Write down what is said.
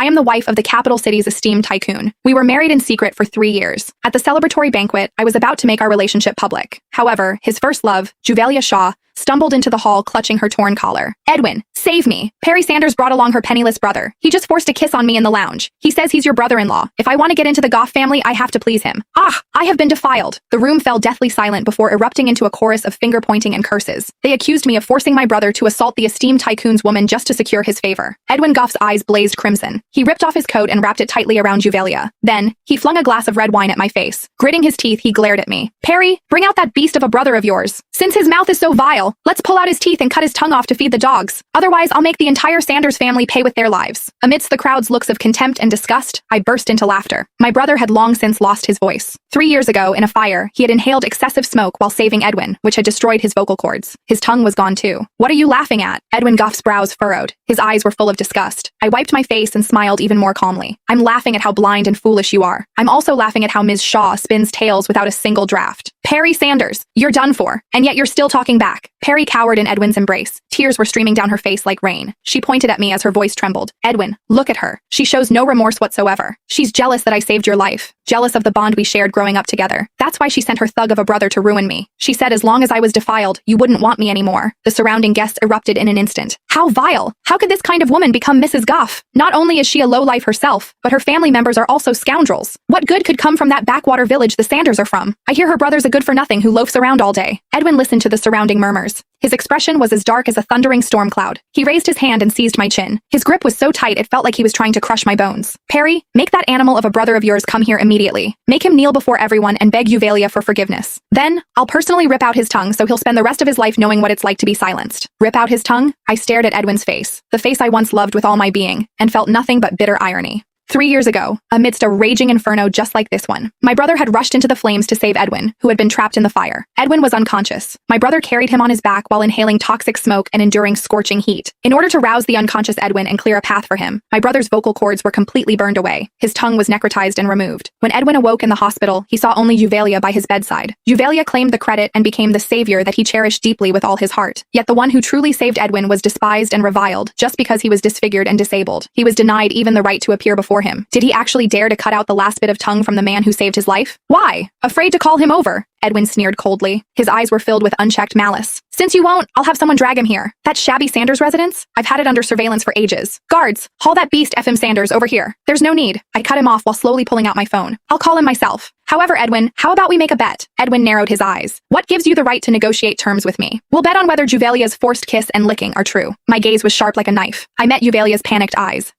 I am the wife of the capital city's esteemed tycoon. We were married in secret for 3 years. At the celebratory banquet, I was about to make our relationship public. However, his first love, Juvelia Shaw, stumbled into the hall clutching her torn collar. Edwin, save me. Perry Sanders brought along her penniless brother. He just forced a kiss on me in the lounge. He says he's your brother-in-law. If I want to get into the Goff family, I have to please him. Ah, I have been defiled. The room fell deathly silent before erupting into a chorus of finger-pointing and curses. They accused me of forcing my brother to assault the esteemed tycoon's woman just to secure his favor. Edwin Goff's eyes blazed crimson. He ripped off his coat and wrapped it tightly around Juvelia. Then, he flung a glass of red wine at my face. Gritting his teeth, he glared at me. Perry, bring out that beast of a brother of yours. Since his mouth is so vile, let's pull out his teeth and cut his tongue off to feed the dogs. Otherwise, I'll make the entire Sanders family pay with their lives. Amidst the crowd's looks of contempt and disgust, I burst into laughter. My brother had long since lost his voice. 3 years ago, in a fire, he had inhaled excessive smoke while saving Edwin, which had destroyed his vocal cords. His tongue was gone too. What are you laughing at? Edwin Goff's brows furrowed. His eyes were full of disgust. I wiped my face and smiled even more calmly. I'm laughing at how blind and foolish you are. I'm also laughing at how Ms. Shaw spins tales without a single draft. Perry Sanders, you're done for, and yet you're still talking back. Perry cowered in Edwin's embrace. Tears were streaming down her face like rain. She pointed at me as her voice trembled. Edwin, look at her. She shows no remorse whatsoever. She's jealous that I saved your life. Jealous of the bond we shared growing up together. That's why she sent her thug of a brother to ruin me. She said as long as I was defiled, you wouldn't want me anymore. The surrounding guests erupted in an instant. How vile! How could this kind of woman become Mrs. Goff? Not only is she a lowlife herself, but her family members are also scoundrels. What good could come from that backwater village the Sanders are from? I hear her brother's a good-for-nothing who loafs around all day. Edwin listened to the surrounding murmurs. His expression was as dark as a thundering storm cloud. He raised his hand and seized my chin. His grip was so tight it felt like he was trying to crush my bones. Perry, make that animal of a brother of yours come here immediately. Make him kneel before everyone and beg Juvelia for forgiveness. Then, I'll personally rip out his tongue so he'll spend the rest of his life knowing what it's like to be silenced. Rip out his tongue? I stared at Edwin's face, the face I once loved with all my being, and felt nothing but bitter irony. 3 years ago, amidst a raging inferno just like this one, my brother had rushed into the flames to save Edwin, who had been trapped in the fire. Edwin was unconscious. My brother carried him on his back while inhaling toxic smoke and enduring scorching heat. In order to rouse the unconscious Edwin and clear a path for him, my brother's vocal cords were completely burned away. His tongue was necrotized and removed. When Edwin awoke in the hospital, he saw only Juvelia by his bedside. Juvelia claimed the credit and became the savior that he cherished deeply with all his heart. Yet the one who truly saved Edwin was despised and reviled just because he was disfigured and disabled. He was denied even the right to appear before him. Did he actually dare to cut out the last bit of tongue from the man who saved his life? Why? Afraid to call him over? Edwin sneered coldly. His eyes were filled with unchecked malice. Since you won't, I'll have someone drag him here. That shabby Sanders residence? I've had it under surveillance for ages. Guards, haul that beast FM Sanders over here. There's no need. I cut him off while slowly pulling out my phone. I'll call him myself. However, Edwin, how about we make a bet? Edwin narrowed his eyes. What gives you the right to negotiate terms with me? We'll bet on whether Juvelia's forced kiss and licking are true. My gaze was sharp like a knife. I met Juvelia's panicked eyes.